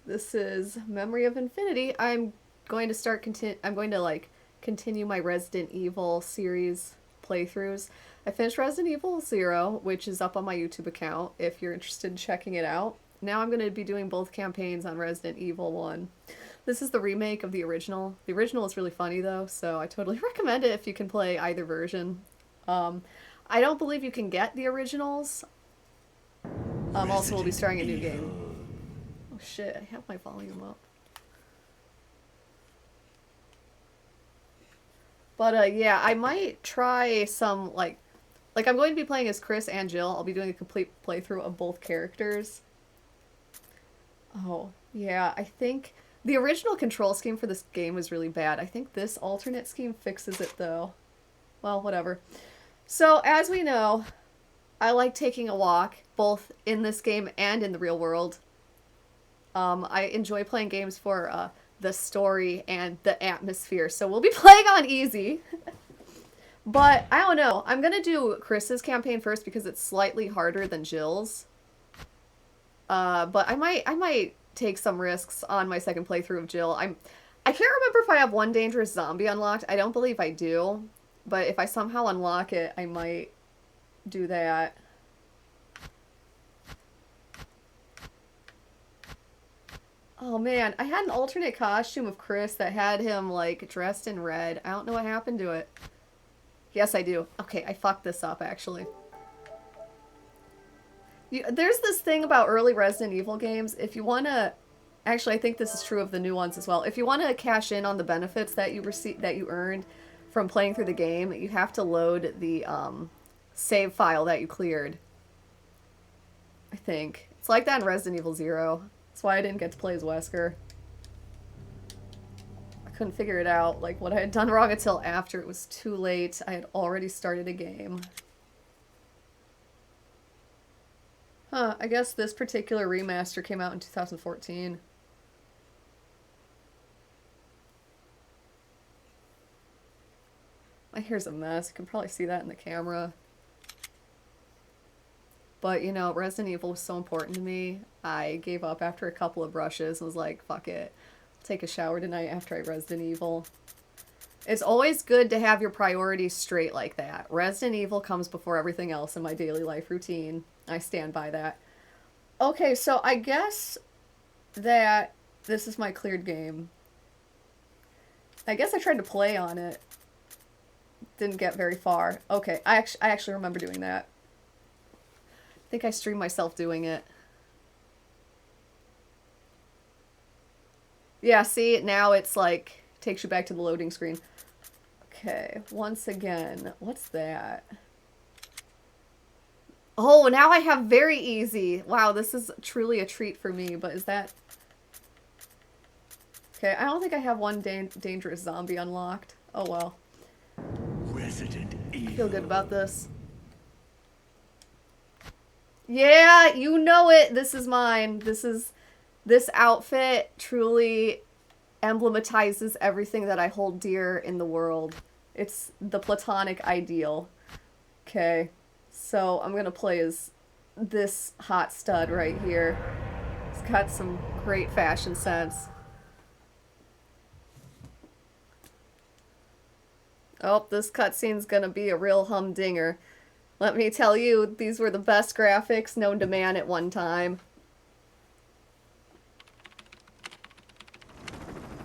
This is Memory of Infinity. I'm going to continue my Resident Evil series playthroughs. I finished Resident Evil 0, which is up on my YouTube account if you're interested in checking it out. Now I'm going to be doing both campaigns on Resident Evil 1. This is the remake of the original. The original is really funny though, so I totally recommend it if you can play either version. I don't believe you can get the originals. Also, we'll be starting a new game. Oh shit, I have my volume up. But yeah, I might try some, like I'm going to be playing as Chris and Jill. I'll be doing a complete playthrough of both characters. Oh, yeah, I think the original control scheme for this game was really bad. I think this alternate scheme fixes it though. Well, whatever. So, as we know, I like taking a walk, both in this game and in the real world. I enjoy playing games for the story and the atmosphere, so we'll be playing on easy. But, I don't know, I'm gonna do Chris's campaign first because it's slightly harder than Jill's. But I might take some risks on my second playthrough of Jill. I can't remember if I have one dangerous zombie unlocked. I don't believe I do. But if I somehow unlock it, I might do that. Oh man, I had an alternate costume of Chris that had him, like, dressed in red. I don't know what happened to it. Yes, I do. Okay, I fucked this up, actually. There's this thing about early Resident Evil games. If you want to... Actually, I think this is true of the new ones as well. If you want to cash in on the benefits that you earned from playing through the game, you have to load the save file that you cleared. I think. It's like that in Resident Evil 0. That's why I didn't get to play as Wesker. I couldn't figure it out, like what I had done wrong until after it was too late. I had already started a game. Huh, I guess this particular remaster came out in 2014. My hair's a mess. You can probably see that in the camera. But, you know, Resident Evil was so important to me. I gave up after a couple of brushes and was like, fuck it. I'll take a shower tonight after I Resident Evil. It's always good to have your priorities straight like that. Resident Evil comes before everything else in my daily life routine. I stand by that. Okay, so I guess that this is my cleared game. I guess I tried to play on it. Didn't get very far. Okay, I actually remember doing that. I think I streamed myself doing it. Yeah, see, now it's like, takes you back to the loading screen. Okay, once again, what's that? Oh, now I have very easy. Wow, this is truly a treat for me, but is that... Okay, I don't think I have one dangerous zombie unlocked. Oh well. Resident Evil. I feel good about this. Yeah, you know it. This is mine. This outfit truly emblematizes everything that I hold dear in the world. It's the platonic ideal. Okay, so I'm gonna play as this hot stud right here. He's got some great fashion sense. Oh, this cutscene's gonna be a real humdinger. Let me tell you, these were the best graphics known to man at one time.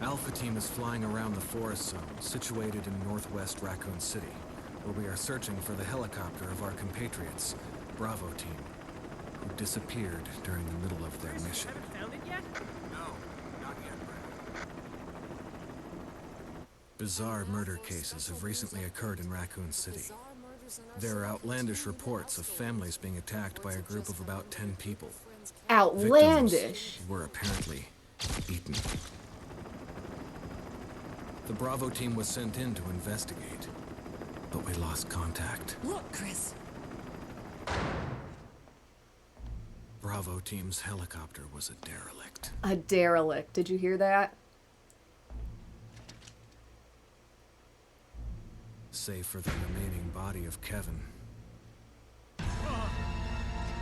Alpha Team is flying around the forest zone, situated in northwest Raccoon City, where we are searching for the helicopter of our compatriots, Bravo Team, who disappeared during the middle of their mission. Found it yet? No, not yet, Brad. Bizarre murder cases have recently occurred in Raccoon City. There are outlandish reports of families being attacked by a group of about 10 people. Outlandish. Victims were apparently eaten. The Bravo Team was sent in to investigate, but we lost contact. Look, Chris. Bravo Team's helicopter was a derelict. A derelict. Did you hear that? Save for the remaining body of Kevin.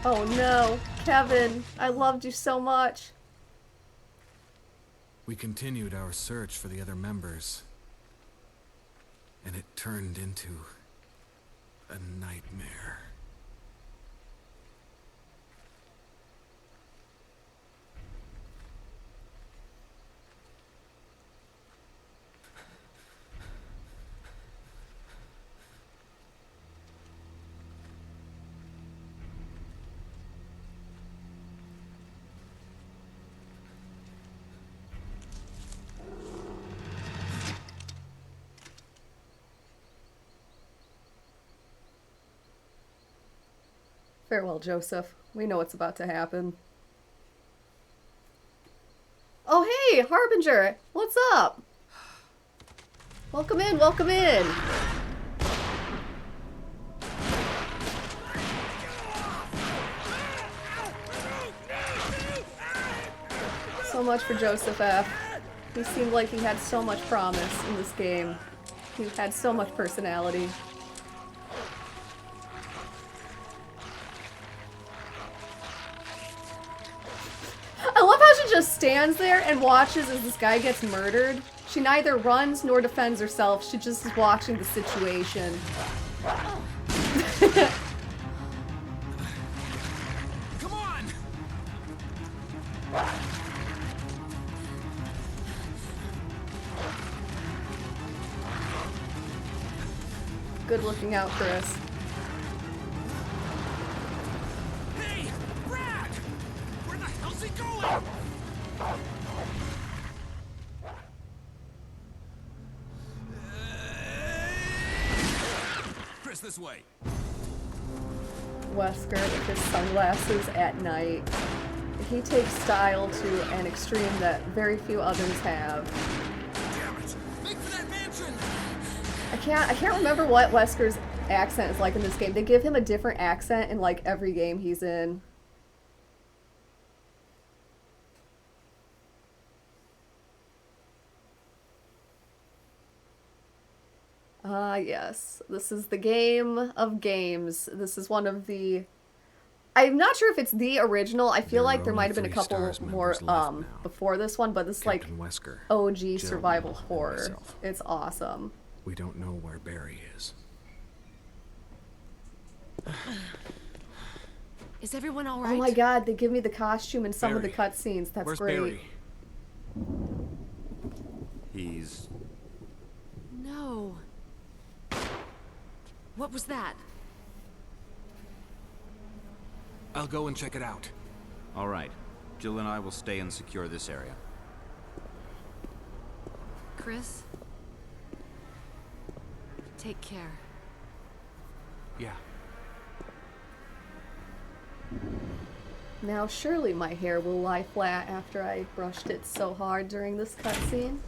Oh no, Kevin, I loved you so much. We continued our search for the other members, and it turned into a nightmare. Farewell, Joseph. We know what's about to happen. Oh, hey, Harbinger! What's up? Welcome in, welcome in! So much for Joseph F. He seemed like he had so much promise in this game. He had so much personality. I love how she just stands there and watches as this guy gets murdered. She neither runs nor defends herself. She just is watching the situation. Come on! Good looking out, Chris. Hey! Brad! Where the hell's he going? Chris, this way. Wesker with his sunglasses at night. He takes style to an extreme that very few others have. Damn it! Make for that mansion! I can't remember what Wesker's accent is like in this game. They give him a different accent in like every game he's in. Ah, yes. This is the game of games. This is one of the... I'm not sure if it's the original. I feel like there might have been a couple more before this one, but this is like Wesker, OG Jill, survival and horror. myself. It's awesome. We don't know where Barry is. Is everyone all right? Oh my god, they give me the costume in some of the Barry. cutscenes. That's Where's great. Barry? He's... No. What was that? I'll go and check it out. All right. Jill and I will stay and secure this area. Chris? Take care. Yeah. Now surely my hair will lie flat after I brushed it so hard during this cutscene.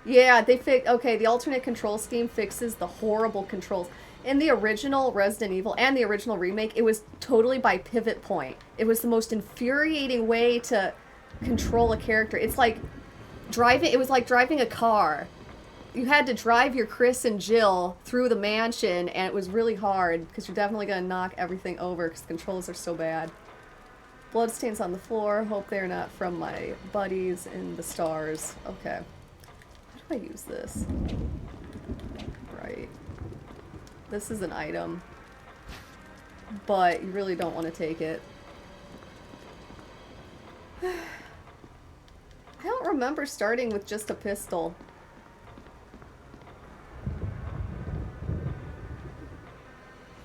Yeah, okay, the alternate control scheme fixes the horrible controls. In the original Resident Evil and the original remake, it was totally by pivot point. It was the most infuriating way to control a character. It was like driving a car. You had to drive your Chris and Jill through the mansion, and it was really hard, because you're definitely going to knock everything over, because the controls are so bad. Bloodstains on the floor. Hope they're not from my buddies in the stars. Okay. How do I use this? Right. This is an item. But you really don't want to take it. I don't remember starting with just a pistol.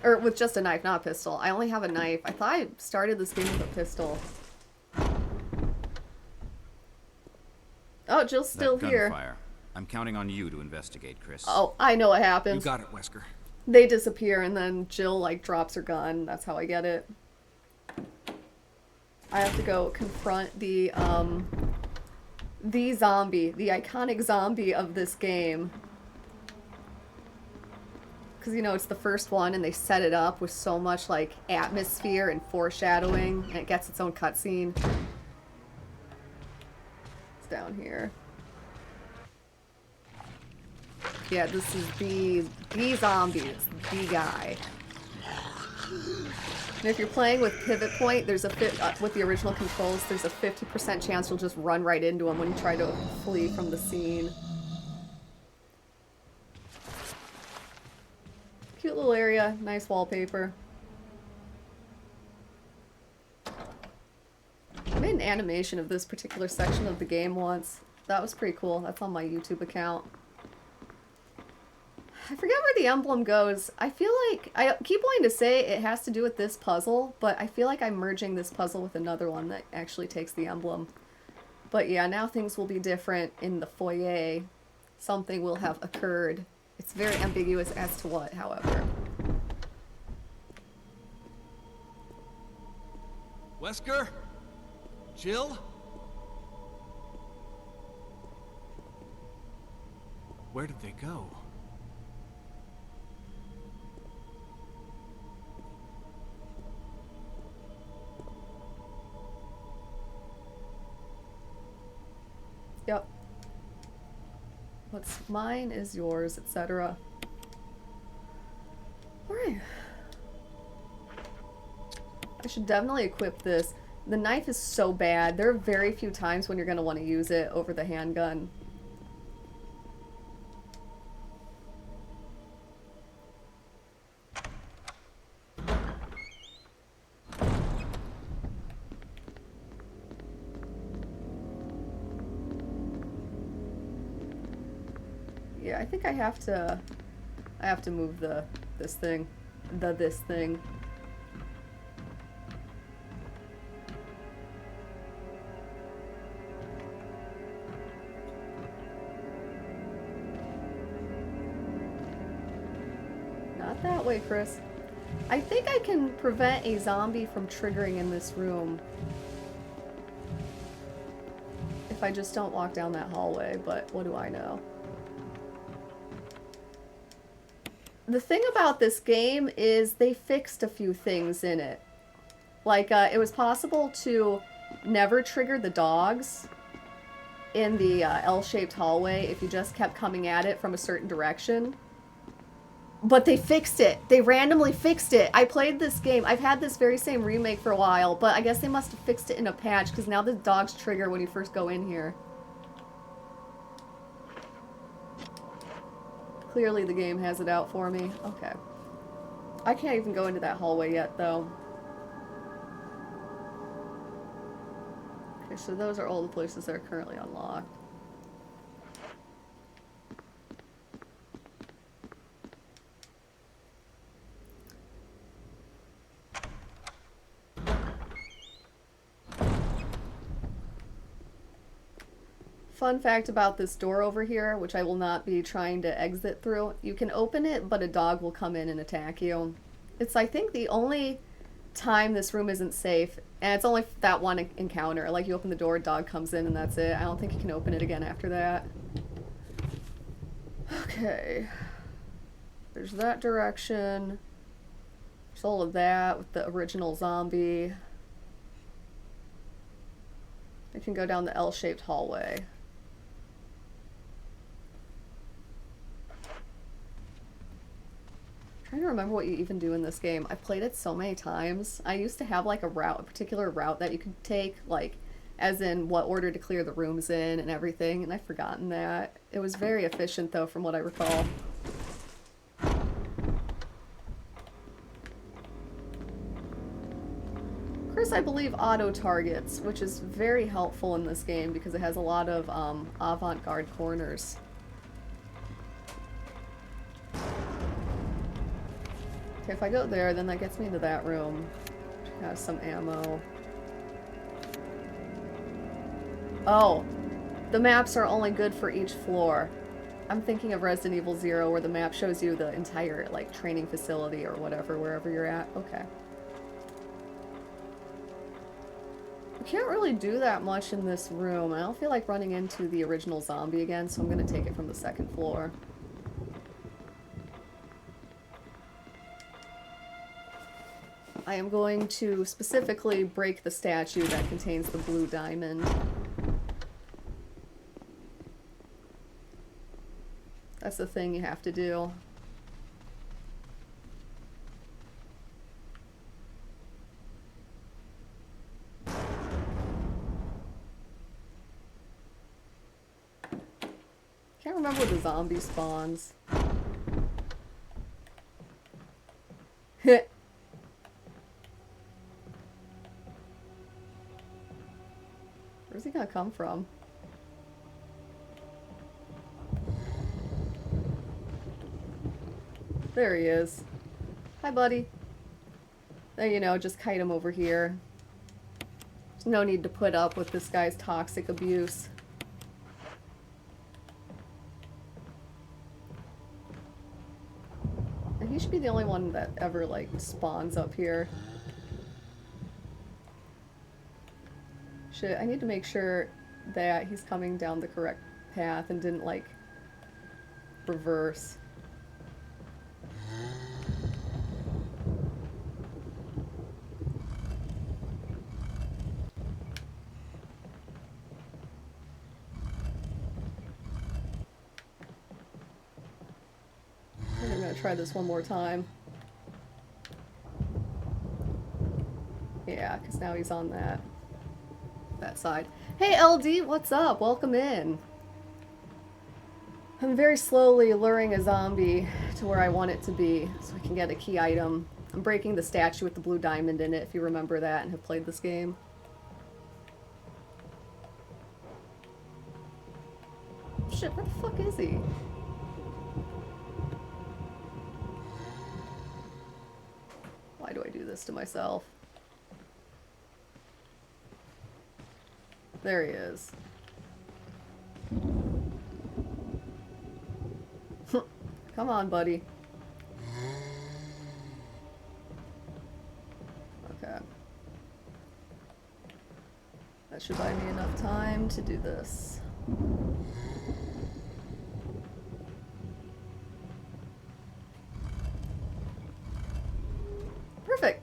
Or with just a knife, not a pistol. I only have a knife. I thought I started this game with a pistol. Oh, Jill's still here. Gunfire. I'm counting on you to investigate, Chris. Oh, I know what happens. You got it, Wesker. They disappear and then Jill like drops her gun. That's how I get it. I have to go confront the zombie, the iconic zombie of this game. Because, you know, it's the first one and they set it up with so much like atmosphere and foreshadowing, and it gets its own cutscene. It's down here. Yeah, this is the zombie. It's the guy. And if you're playing with pivot point, there's with the original controls, there's a 50% chance you'll just run right into them when you try to flee from the scene. Cute little area, nice wallpaper. I made an animation of this particular section of the game once. That was pretty cool. That's on my YouTube account. I forget where the emblem goes. I feel like, I keep wanting to say it has to do with this puzzle, but I feel like I'm merging this puzzle with another one that actually takes the emblem. But yeah, now things will be different in the foyer. Something will have occurred. It's very ambiguous as to what, however. Wesker? Jill? Where did they go? Yep. What's mine is yours, etc. Alright. I should definitely equip this. The knife is so bad. There are very few times when you're going to want to use it over the handgun. Yeah, I think I have to move this thing. This thing. Not that way, Chris. I think I can prevent a zombie from triggering in this room. If I just don't walk down that hallway, but what do I know? The thing about this game is they fixed a few things in it. Like, it was possible to never trigger the dogs in the L-shaped hallway if you just kept coming at it from a certain direction. But they fixed it. They randomly fixed it. I played this game. I've had this very same remake for a while, but I guess they must have fixed it in a patch because now the dogs trigger when you first go in here. Clearly the game has it out for me. Okay. I can't even go into that hallway yet, though. Okay, so those are all the places that are currently unlocked. Fun fact about this door over here, which I will not be trying to exit through, you can open it, but a dog will come in and attack you. It's, I think, the only time this room isn't safe, and it's only that one encounter. Like, you open the door, a dog comes in, and that's it. I don't think you can open it again after that. Okay. There's that direction. There's all of that with the original zombie. I can go down the L-shaped hallway. I'm trying to remember what you even do in this game. I've played it so many times. I used to have like a particular route that you could take, like, as in what order to clear the rooms in and everything, and I've forgotten that. It was very efficient though, from what I recall. Chris, I believe, auto-targets, which is very helpful in this game because it has a lot of avant-garde corners. Okay, if I go there, then that gets me into that room, which has some ammo. Oh, the maps are only good for each floor. I'm thinking of Resident Evil 0, where the map shows you the entire, like, training facility or whatever, wherever you're at. Okay. I can't really do that much in this room. I don't feel like running into the original zombie again, so I'm gonna take it from the second floor. I am going to specifically break the statue that contains the blue diamond. That's the thing you have to do. Can't remember where the zombie spawns. Hit. Where's he gonna come from? There he is. Hi, buddy. There, you know, just kite him over here. There's no need to put up with this guy's toxic abuse. And he should be the only one that ever, like, spawns up here. Shit, I need to make sure that he's coming down the correct path and didn't, like, reverse. I think I'm gonna try this one more time. Yeah, because now he's on that side. Hey LD, what's up? Welcome in. I'm very slowly luring a zombie to where I want it to be so I can get a key item. I'm breaking the statue with the blue diamond in it, if you remember that and have played this game. Shit, where the fuck is he? Why do I do this to myself? There he is. Come on, buddy. Okay. That should buy me enough time to do this. Perfect.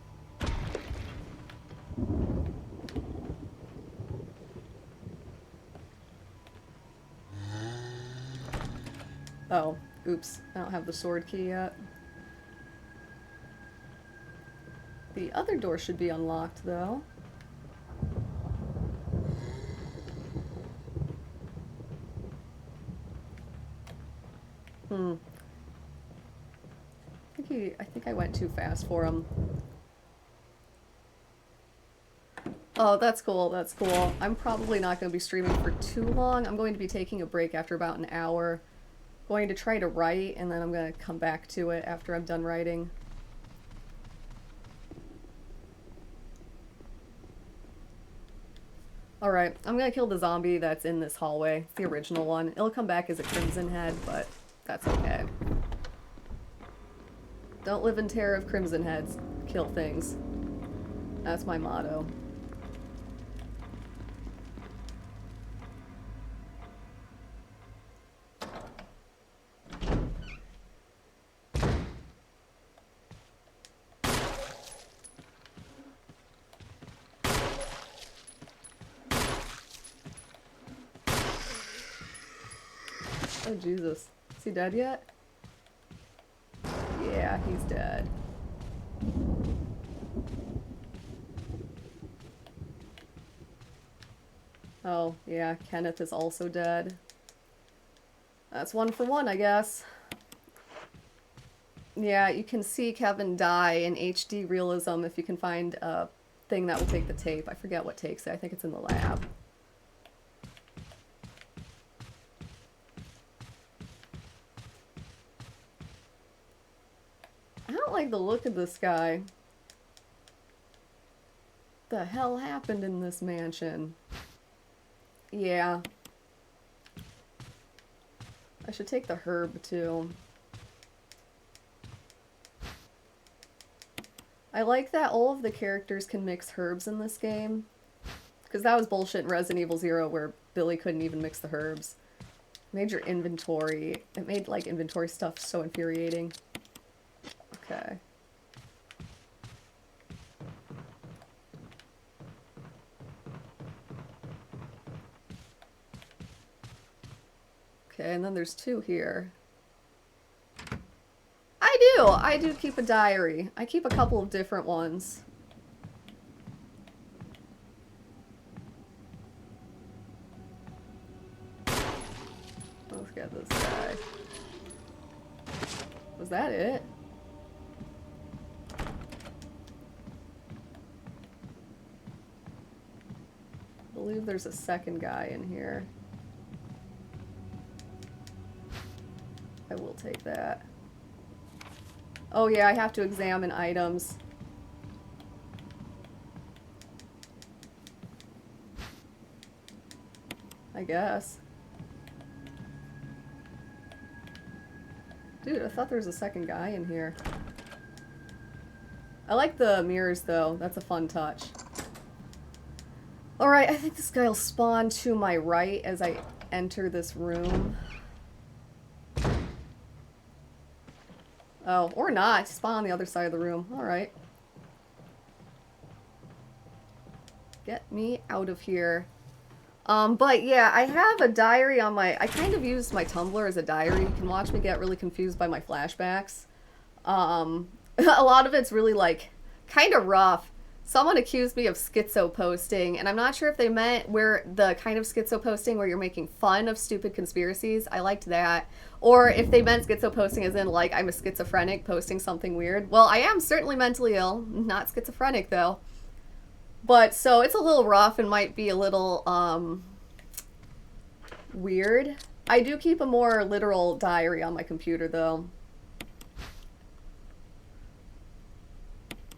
Oh, oops. I don't have the sword key yet. The other door should be unlocked, though. I think I went too fast for him. Oh, that's cool, that's cool. I'm probably not going to be streaming for too long. I'm going to be taking a break after about an hour. Going to try to write, and then I'm going to come back to it after I'm done writing. Alright, I'm going to kill the zombie that's in this hallway. It's the original one. It'll come back as a crimson head, but that's okay. Don't live in terror of crimson heads. Kill things. That's my motto. Oh, Jesus. Is he dead yet? Yeah, he's dead. Oh, yeah, Kenneth is also dead. That's 1 for 1, I guess. Yeah, you can see Kevin die in HD realism if you can find a thing that will take the tape. I forget what takes it. I think it's in the lab. I don't like the look of this guy. The hell happened in this mansion? Yeah. I should take the herb too. I like that all of the characters can mix herbs in this game. Because that was bullshit in Resident Evil 0 where Billy couldn't even mix the herbs. It made your inventory, it made like inventory stuff so infuriating. Okay. Okay, and then there's 2 here. I do keep a diary. I keep a couple of different ones. at this guy. Was that it? I believe there's a second guy in here. I will take that. Oh yeah, I have to examine items. I guess. Dude, I thought there was a second guy in here. I like the mirrors though. That's a fun touch. Alright, I think this guy will spawn to my right as I enter this room. Oh, or not. Spawn on the other side of the room. Alright. Get me out of here. But yeah, I have a diary on my... I kind of use my Tumblr as a diary. You can watch me get really confused by my flashbacks. A lot of it's really, like, kind of rough. Someone accused me of schizo posting, and I'm not sure if they meant where the kind of schizo posting where you're making fun of stupid conspiracies. I liked that. Or if they meant schizo posting as in, like, I'm a schizophrenic posting something weird. Well, I am certainly mentally ill. Not schizophrenic, though. But, so, it's a little rough and might be a little, weird. I do keep a more literal diary on my computer, though.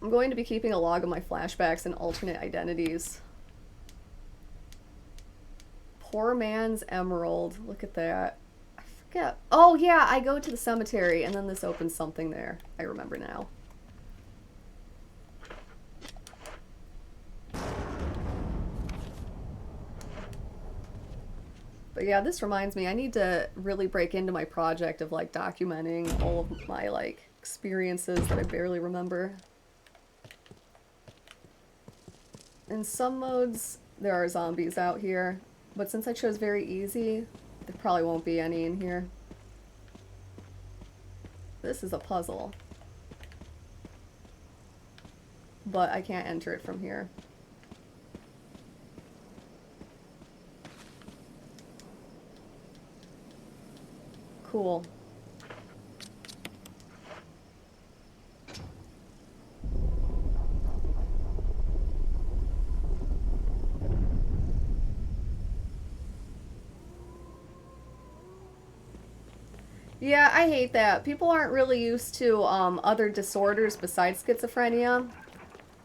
I'm going to be keeping a log of my flashbacks and alternate identities. Poor man's emerald. Look at that. I forget. Oh, yeah, I go to the cemetery, and then this opens something there. I remember now. But yeah, this reminds me, I need to really break into my project of, like, documenting all of my, like, experiences that I barely remember. In some modes, there are zombies out here, but since I chose very easy, there probably won't be any in here. This is a puzzle. But I can't enter it from here. Cool. Yeah, I hate that. People aren't really used to other disorders besides schizophrenia.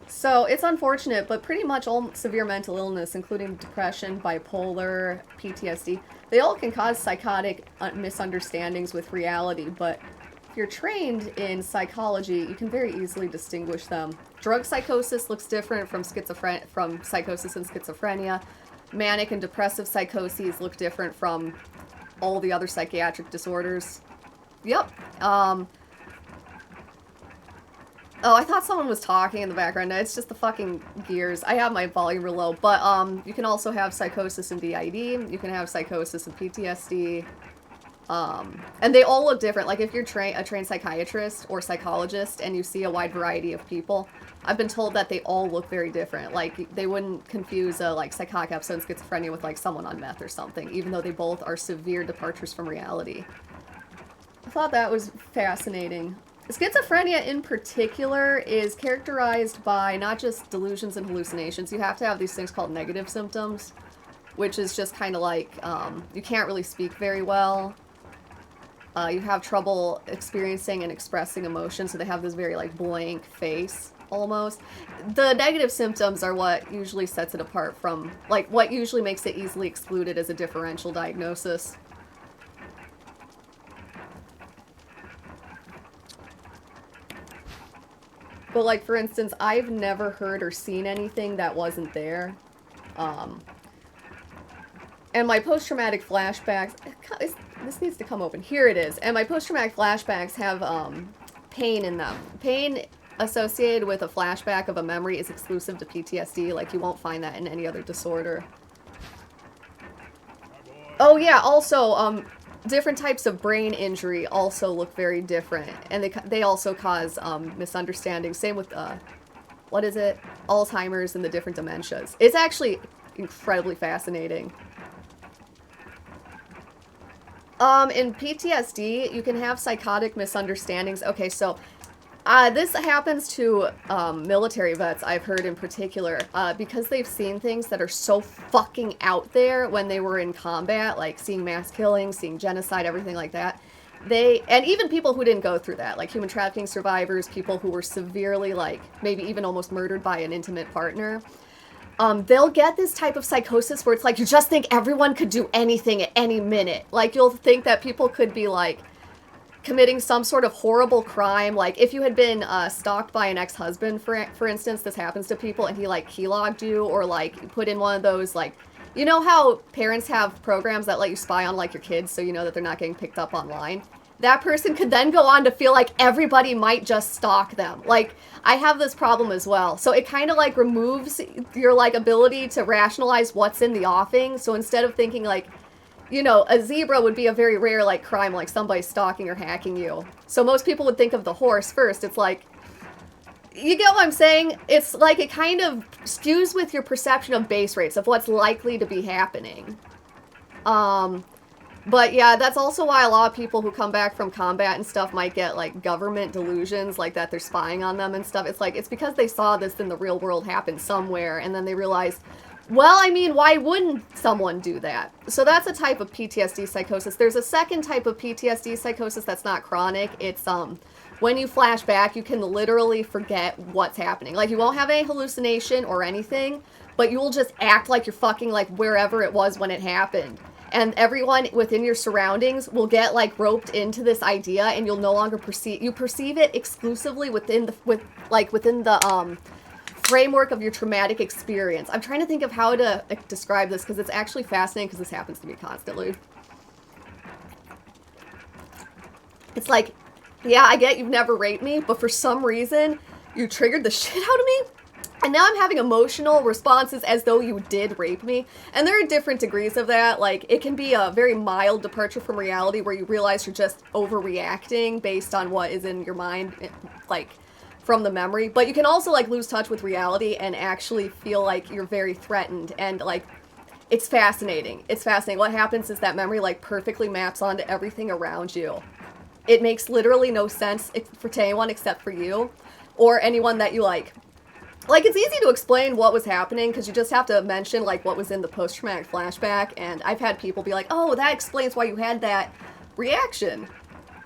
So it's unfortunate, but pretty much all severe mental illness, including depression, bipolar, PTSD, they all can cause psychotic misunderstandings with reality, but if you're trained in psychology, you can very easily distinguish them. Drug psychosis looks different from psychosis and schizophrenia. Manic and depressive psychoses look different from all the other psychiatric disorders. Yep. Oh, I thought someone was talking in the background. No, it's just the fucking gears. I have my volume real low. But, you can also have psychosis and DID. You can have psychosis and PTSD. And they all look different. Like, if you're a trained psychiatrist or psychologist and you see a wide variety of people, I've been told that they all look very different. Like, they wouldn't confuse a, like, psychotic episode in schizophrenia with, like, someone on meth or something, even though they both are severe departures from reality. I thought that was fascinating. Schizophrenia in particular is characterized by not just delusions and hallucinations. You have to have these things called negative symptoms, which is just kind of like, you can't really speak very well. You have trouble experiencing and expressing emotion, so they have this very, like, blank face, almost. The negative symptoms are what usually sets it apart from, like, what usually makes it easily excluded as a differential diagnosis. But, like, for instance, I've never heard or seen anything that wasn't there. And my post-traumatic flashbacks... This needs to come open. Here it is. And my post-traumatic flashbacks have, pain in them. Pain associated with a flashback of a memory is exclusive to PTSD. Like, you won't find that in any other disorder. Oh, yeah, also, different types of brain injury also look very different, and they also cause misunderstandings. Same with what is it? Alzheimer's and the different dementias. It's actually incredibly fascinating. In PTSD, you can have psychotic misunderstandings. Okay, so this happens to military vets, I've heard in particular, because they've seen things that are so fucking out there when they were in combat, like seeing mass killings, seeing genocide, everything like that. And even people who didn't go through that, like human trafficking survivors, people who were severely, like, maybe even almost murdered by an intimate partner, they'll get this type of psychosis where it's like you just think everyone could do anything at any minute. Like, you'll think that people could be, like, committing some sort of horrible crime. Like, if you had been stalked by an ex-husband, for instance, this happens to people, and he, like, keylogged you, or, like, put in one of those, like, you know how parents have programs that let you spy on, like, your kids so you know that they're not getting picked up online? That person could then go on to feel like everybody might just stalk them. Like, I have this problem as well. So it kind of, like, removes your, like, ability to rationalize what's in the offing. So instead of thinking, like, you know, a zebra would be a very rare, like, crime, like somebody stalking or hacking you. So most people would think of the horse first. It's like, you get what I'm saying? It's like it kind of skews with your perception of base rates of what's likely to be happening. But yeah, that's also why a lot of people who come back from combat and stuff might get, like, government delusions, like that they're spying on them and stuff. It's like, it's because they saw this in the real world happen somewhere, and then they realize, well, I mean, why wouldn't someone do that? So that's a type of PTSD psychosis. There's a second type of PTSD psychosis that's not chronic. It's, when you flash back, you can literally forget what's happening. Like, you won't have any hallucination or anything, but you will just act like you're fucking, like, wherever it was when it happened. And everyone within your surroundings will get, like, roped into this idea, and you'll no longer perceive it exclusively within the framework of your traumatic experience. I'm trying to think of how to describe this, because it's actually fascinating, because this happens to me constantly. It's like, yeah, I get you've never raped me, but for some reason, you triggered the shit out of me, and now I'm having emotional responses as though you did rape me. And there are different degrees of that. Like, it can be a very mild departure from reality where you realize you're just overreacting based on what is in your mind, like, from the memory. But you can also, like, lose touch with reality and actually feel like you're very threatened. And, like, it's fascinating. It's fascinating. What happens is that memory, like, perfectly maps onto everything around you. It makes literally no sense for anyone except for you or anyone that you like. Like, it's easy to explain what was happening because you just have to mention, like, what was in the post-traumatic flashback, and I've had people be like, oh, that explains why you had that reaction.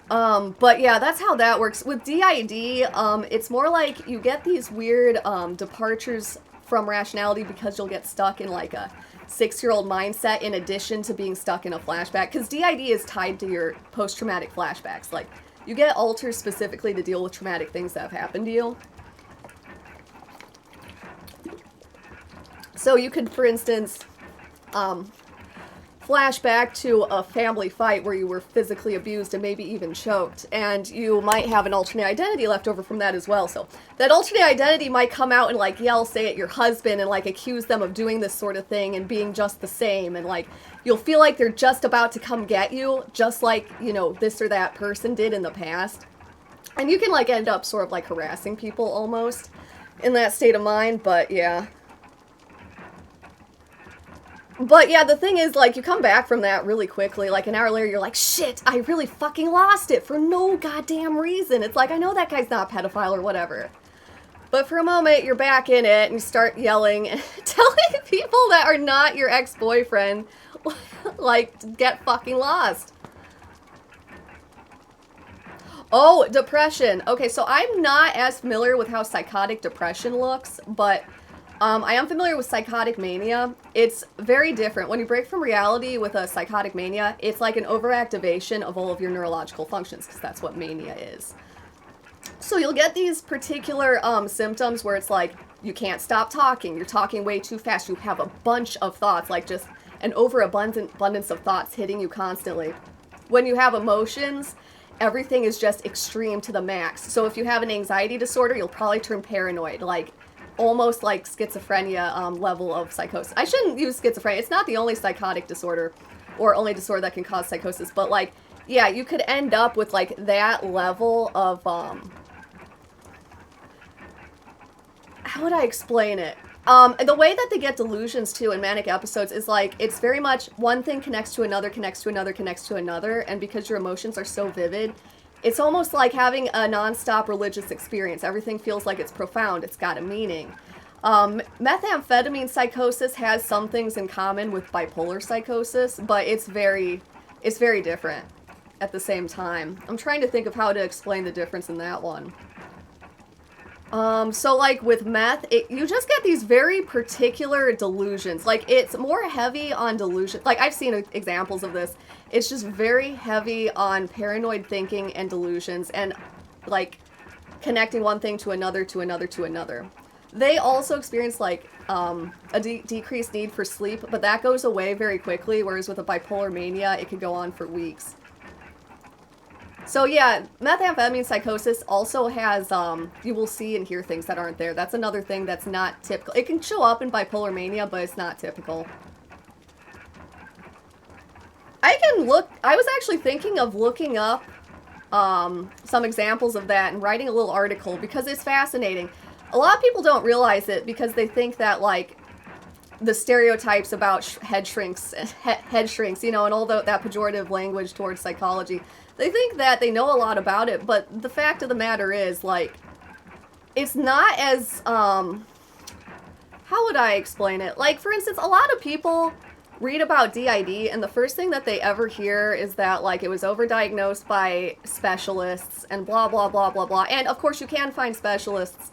But yeah, that's how that works. With DID, it's more like you get these weird departures from rationality because you'll get stuck in, like, a 6-year-old mindset in addition to being stuck in a flashback, because DID is tied to your post-traumatic flashbacks. Like, you get alters specifically to deal with traumatic things that have happened to you. So you could, for instance, flash back to a family fight where you were physically abused and maybe even choked, and you might have an alternate identity left over from that as well. So that alternate identity might come out and, like, yell, say, at your husband and, like, accuse them of doing this sort of thing and being just the same, and, like, you'll feel like they're just about to come get you, just like, you know, this or that person did in the past. And you can, like, end up sort of, like, harassing people almost in that state of mind, but yeah. But yeah, the thing is, like, you come back from that really quickly. Like, an hour later, you're like, shit, I really fucking lost it for no goddamn reason. It's like, I know that guy's not a pedophile or whatever. But for a moment, you're back in it, and you start yelling and telling people that are not your ex-boyfriend, like, get fucking lost. Oh, depression. Okay, so I'm not as familiar with how psychotic depression looks, but I am familiar with psychotic mania. It's very different. When you break from reality with a psychotic mania, it's like an overactivation of all of your neurological functions, because that's what mania is. So you'll get these particular symptoms where it's like, you can't stop talking, you're talking way too fast, you have a bunch of thoughts, like just an overabundance of thoughts hitting you constantly. When you have emotions, everything is just extreme to the max. So if you have an anxiety disorder, you'll probably turn paranoid, like almost like schizophrenia level of psychosis. I shouldn't use schizophrenia. It's not the only psychotic disorder or only disorder that can cause psychosis, but, like, yeah, you could end up with, like, that level of, how would I explain it? The way that they get delusions too in manic episodes is like it's very much one thing connects to another, connects to another, connects to another, and because your emotions are so vivid, it's almost like having a non-stop religious experience. Everything feels like it's profound. It's got a meaning. Methamphetamine psychosis has some things in common with bipolar psychosis, but it's very different at the same time. I'm trying to think of how to explain the difference in that one. So like with meth, you just get these very particular delusions. Like it's more heavy on delusion. Like I've seen examples of this. It's just very heavy on paranoid thinking and delusions and like connecting one thing to another, to another, to another. They also experience like a decreased need for sleep, but that goes away very quickly, whereas with a bipolar mania, it could go on for weeks. So yeah, methamphetamine psychosis also has, you will see and hear things that aren't there. That's another thing that's not typical. It can show up in bipolar mania, but it's not typical. I was actually thinking of looking up some examples of that and writing a little article because it's fascinating. A lot of people don't realize it because they think that like the stereotypes about head shrinks, you know, and all that pejorative language towards psychology. They think that they know a lot about it, but the fact of the matter is, like, it's not as, how would I explain it? Like, for instance, a lot of people read about DID, and the first thing that they ever hear is that, like, it was overdiagnosed by specialists, and blah, blah, blah, blah, blah. And, of course, you can find specialists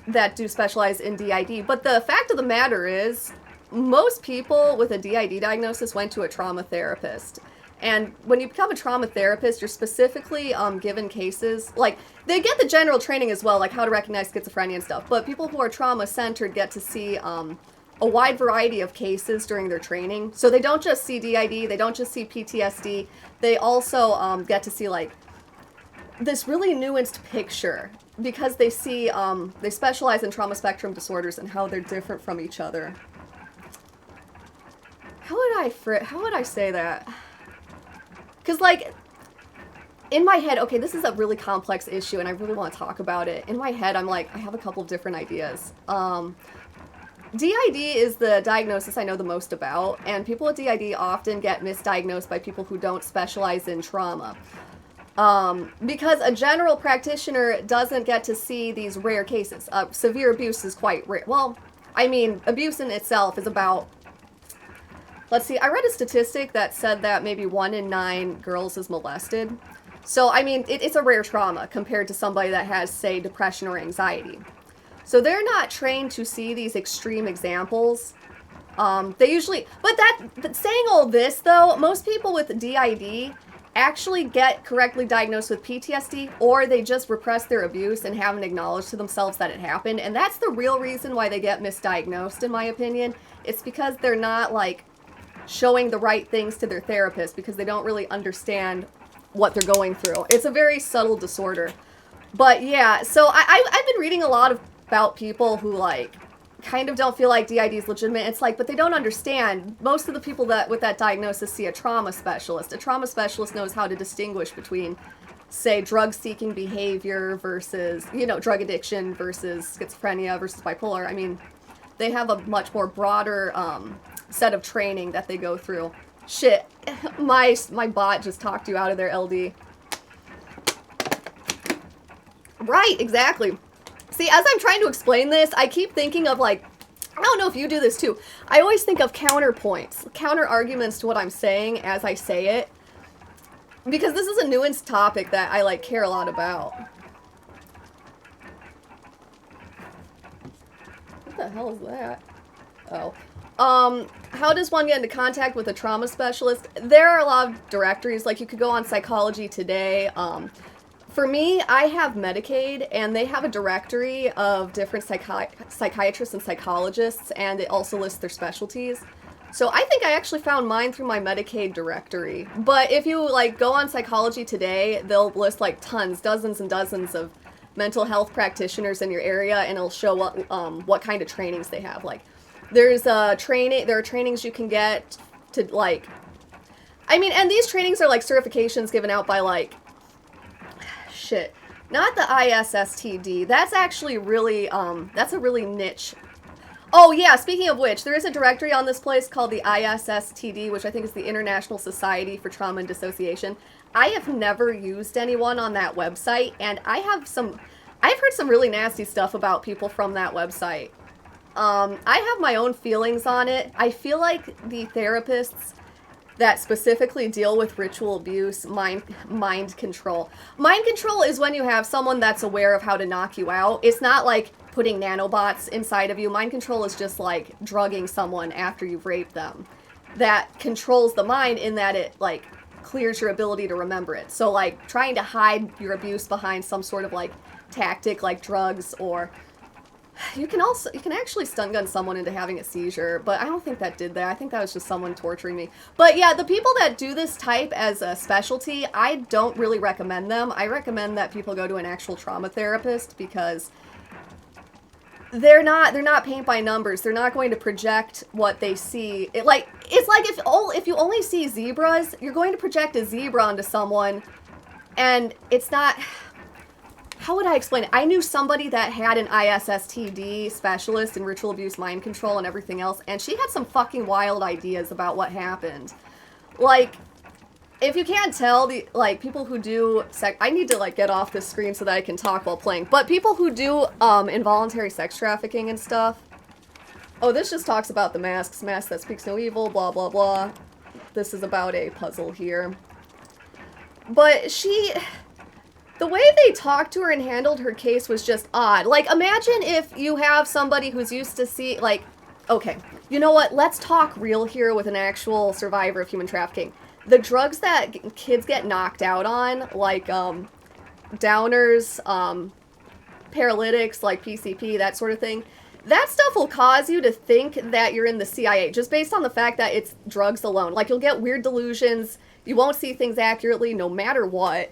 that do specialize in DID, but the fact of the matter is, most people with a DID diagnosis went to a trauma therapist. And when you become a trauma therapist, you're specifically given cases, like, they get the general training as well, like how to recognize schizophrenia and stuff, but people who are trauma-centered get to see a wide variety of cases during their training. So they don't just see DID, they don't just see PTSD, they also get to see, like, this really nuanced picture, because they see, they specialize in trauma spectrum disorders and how they're different from each other. How would I say that? Because, like, in my head, okay, this is a really complex issue, and I really want to talk about it. In my head, I'm like, I have a couple of different ideas. DID is the diagnosis I know the most about, and people with DID often get misdiagnosed by people who don't specialize in trauma. Because a general practitioner doesn't get to see these rare cases. Severe abuse is quite rare. Well, I mean, abuse in itself is about... Let's see, I read a statistic that said that maybe 1 in 9 girls is molested. So, I mean, it's a rare trauma compared to somebody that has, say, depression or anxiety. So they're not trained to see these extreme examples. They usually... But saying all this, though, most people with DID actually get correctly diagnosed with PTSD, or they just repress their abuse and haven't acknowledged to themselves that it happened. And that's the real reason why they get misdiagnosed, in my opinion. It's because they're not, like, showing the right things to their therapist because they don't really understand what they're going through. It's a very subtle disorder. But yeah, so I've been reading a lot about people who, like, kind of don't feel like DID is legitimate. It's like, but they don't understand. Most of the people that with that diagnosis see a trauma specialist. A trauma specialist knows how to distinguish between, say, drug-seeking behavior versus, you know, drug addiction versus schizophrenia versus bipolar. I mean, they have a much more broader set of training that they go through. Shit, my bot just talked you out of their LD. Right, exactly. See, as I'm trying to explain this, I keep thinking of, like, I don't know if you do this too. I always think of counterpoints, counter arguments to what I'm saying as I say it. Because this is a nuanced topic that I, like, care a lot about. What the hell is that? Oh. How does one get into contact with a trauma specialist? There are a lot of directories, like you could go on Psychology Today. For me, I have Medicaid, and they have a directory of different psychiatrists and psychologists, and it also lists their specialties. So I think I actually found mine through my Medicaid directory. But if you, like, go on Psychology Today, they'll list, like, dozens and dozens of mental health practitioners in your area, and it'll show what kind of trainings they have. Like, there are trainings you can get to, like, I mean, and these trainings are, like, certifications given out by, like, shit, not the ISSTD. That's actually really, that's a really niche. Oh yeah, speaking of which, there is a directory on this place called the ISSTD, which I think is the International Society for Trauma and Dissociation. I have never used anyone on that website, and I've heard some really nasty stuff about people from that website. I have my own feelings on it. I feel like the therapists that specifically deal with ritual abuse, mind control. Mind control is when you have someone that's aware of how to knock you out. It's not like putting nanobots inside of you. Mind control is just like drugging someone after you've raped them. That controls the mind in that it like clears your ability to remember it. So like trying to hide your abuse behind some sort of like tactic like drugs, or you can actually stun gun someone into having a seizure, but I don't think that did that. I think that was just someone torturing me. But yeah, the people that do this type as a specialty, I don't really recommend them. I recommend that people go to an actual trauma therapist, because they're not paint by numbers. They're not going to project what they see. It's like if you only see zebras, you're going to project a zebra onto someone, and it's not. How would I explain it? I knew somebody that had an ISSTD specialist in ritual abuse, mind control, and everything else, and she had some fucking wild ideas about what happened. Like, if you can't tell, people who do I need to, get off this screen so that I can talk while playing, but people who do, involuntary sex trafficking and stuff. Oh, this just talks about the masks. Mask that speaks no evil, blah, blah, blah. This is about a puzzle here. But the way they talked to her and handled her case was just odd. Like, imagine if you have somebody who's used to see, okay, you know what? Let's talk real here with an actual survivor of human trafficking. The drugs that kids get knocked out on, like, downers, paralytics, like PCP, that sort of thing, that stuff will cause you to think that you're in the CIA, just based on the fact that it's drugs alone. Like, you'll get weird delusions, you won't see things accurately no matter what.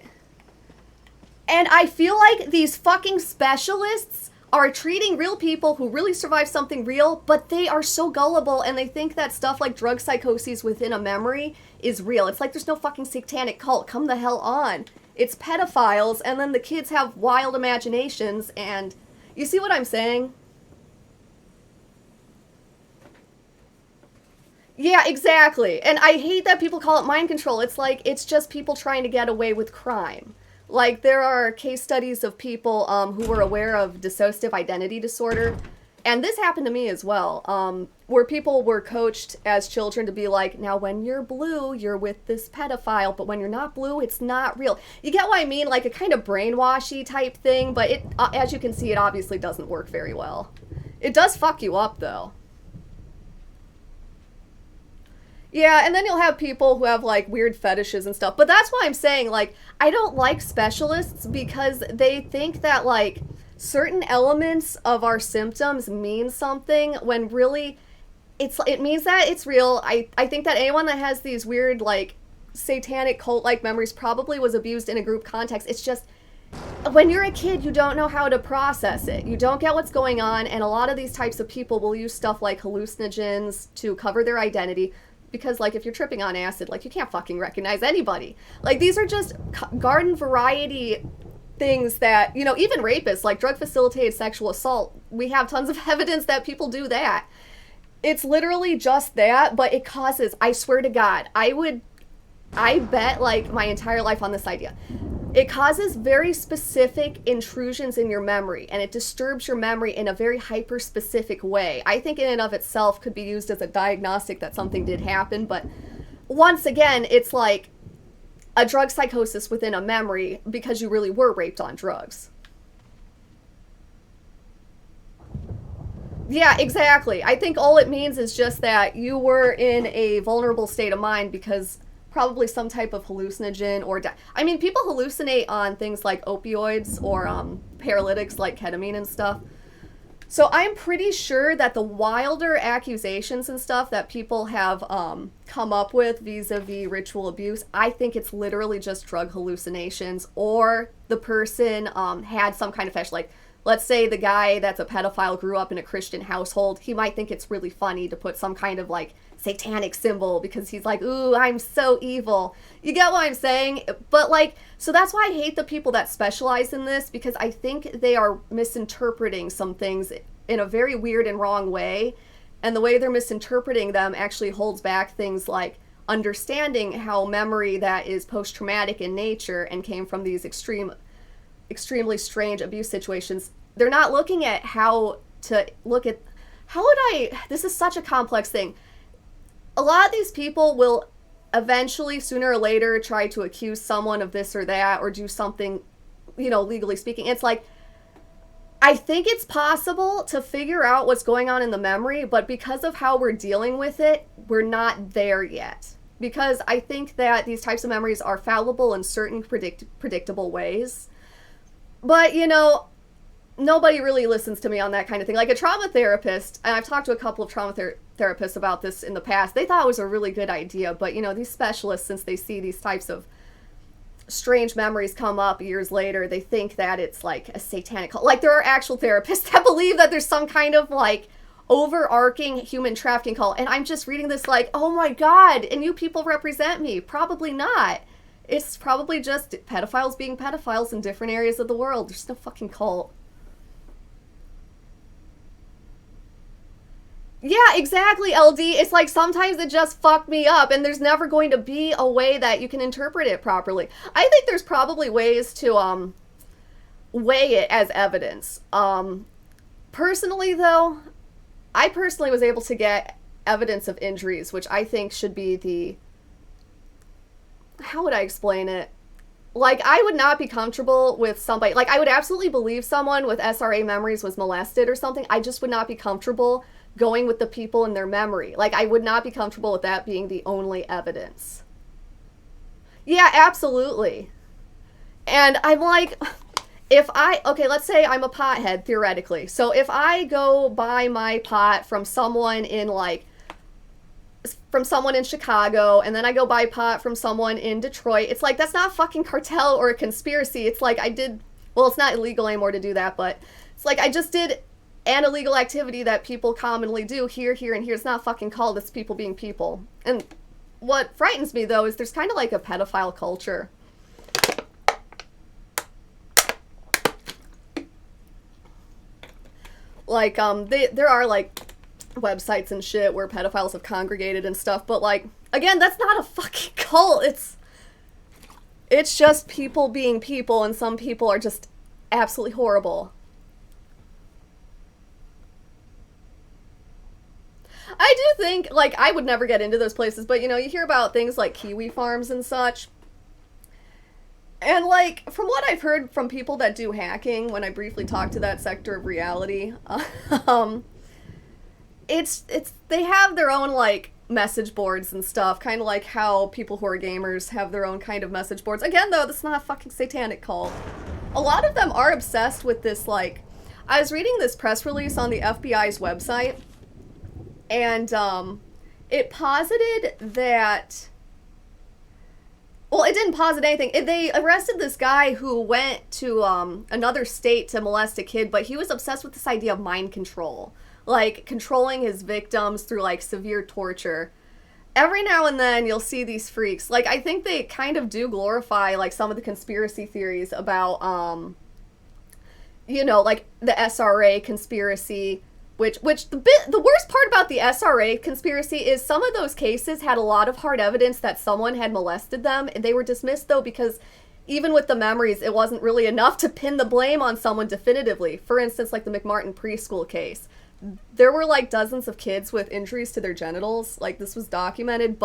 And I feel like these fucking specialists are treating real people who really survived something real, but they are so gullible, and they think that stuff like drug psychoses within a memory is real. It's like there's no fucking satanic cult. Come the hell on. It's pedophiles, and then the kids have wild imaginations, and you see what I'm saying? Yeah, exactly. And I hate that people call it mind control. It's like, it's just people trying to get away with crime. Like, there are case studies of people who were aware of dissociative identity disorder, and this happened to me as well, where people were coached as children to be like, now when you're blue, you're with this pedophile, but when you're not blue, it's not real. You get what I mean? Like a kind of brainwashy type thing, but it, as you can see, it obviously doesn't work very well. It does fuck you up, though. Yeah, and then you'll have people who have, like, weird fetishes and stuff. But that's why I'm saying, like, I don't like specialists because they think that, like, certain elements of our symptoms mean something when really it means that it's real. I think that anyone that has these weird, like, satanic cult-like memories probably was abused in a group context. It's just, when you're a kid, you don't know how to process it. You don't get what's going on, and a lot of these types of people will use stuff like hallucinogens to cover their identity. Because, like, if you're tripping on acid, like, you can't fucking recognize anybody. Like, these are just garden variety things that, you know, even rapists, like drug-facilitated sexual assault, we have tons of evidence that people do that. It's literally just that, but it causes, I swear to God, I bet, like, my entire life on this idea. It causes very specific intrusions in your memory, and it disturbs your memory in a very hyper-specific way. I think in and of itself could be used as a diagnostic that something did happen, but once again, it's like a drug psychosis within a memory because you really were raped on drugs. Yeah, exactly. I think all it means is just that you were in a vulnerable state of mind because probably some type of hallucinogen or I mean, people hallucinate on things like opioids or paralytics like ketamine and stuff. So I'm pretty sure that the wilder accusations and stuff that people have come up with vis-a-vis ritual abuse, I think it's literally just drug hallucinations, or the person had some kind of fetish. Like, let's say the guy that's a pedophile grew up in a Christian household. He might think it's really funny to put some kind of, like, satanic symbol because he's like, ooh, I'm so evil. You get what I'm saying? But, like, so that's why I hate the people that specialize in this, because I think they are misinterpreting some things in a very weird and wrong way. And the way they're misinterpreting them actually holds back things like understanding how memory that is post-traumatic in nature and came from these extremely strange abuse situations. They're not looking at how to look at, this is such a complex thing. A lot of these people will eventually, sooner or later, try to accuse someone of this or that or do something, legally speaking. It's like, I think it's possible to figure out what's going on in the memory, but because of how we're dealing with it, we're not there yet. Because I think that these types of memories are fallible in certain predictable ways. But, nobody really listens to me on that kind of thing. Like a trauma therapist, and I've talked to a couple of trauma therapists about this in the past, they thought it was a really good idea. But, these specialists, since they see these types of strange memories come up years later, they think that it's like a satanic cult. Like there are actual therapists that believe that there's some kind of like overarching human trafficking cult, and I'm just reading this like, oh my god, and you people represent me. Probably not. It's probably just pedophiles being pedophiles in different areas of the world. There's no fucking cult. Yeah, exactly, LD. It's like sometimes it just fucked me up and there's never going to be a way that you can interpret it properly. I think there's probably ways to weigh it as evidence. Personally though, I personally was able to get evidence of injuries, which I think should be the, how would I explain it? Like, I would not be comfortable with somebody, like, I would absolutely believe someone with SRA memories was molested or something. I just would not be comfortable going with the people in their memory. Like, I would not be comfortable with that being the only evidence. Yeah, absolutely. And I'm like, okay, let's say I'm a pothead, theoretically. So if I go buy my pot from someone in Chicago, and then I go buy pot from someone in Detroit, it's like, that's not a fucking cartel or a conspiracy. It's like it's not illegal anymore to do that, but it's like I just did an illegal activity that people commonly do here, and here. It's not fucking called, it's people being people. And what frightens me, though, is there's kind of like a pedophile culture. Like, there are, like, websites and shit where pedophiles have congregated and stuff, but, like, again, that's not a fucking cult. It's just people being people, and some people are just absolutely horrible. I do think, like, I would never get into those places, but, you hear about things like kiwi farms and such. And, like, from what I've heard from people that do hacking, when I briefly talk to that sector of reality, they have their own, like, message boards and stuff, kind of like how people who are gamers have their own kind of message boards. Again, though, that's not a fucking satanic cult. A lot of them are obsessed with this, like, I was reading this press release on the FBI's website, and it posited that, well, it didn't posit anything. They arrested this guy who went to another state to molest a kid, but he was obsessed with this idea of mind control. Like, controlling his victims through, like, severe torture. Every now and then, you'll see these freaks. Like, I think they kind of do glorify, like, some of the conspiracy theories about, like, the SRA conspiracy, which the worst part about the SRA conspiracy is some of those cases had a lot of hard evidence that someone had molested them, and they were dismissed, though, because even with the memories, it wasn't really enough to pin the blame on someone definitively. For instance, like the McMartin preschool case. There were, like, dozens of kids with injuries to their genitals. Like, this was documented,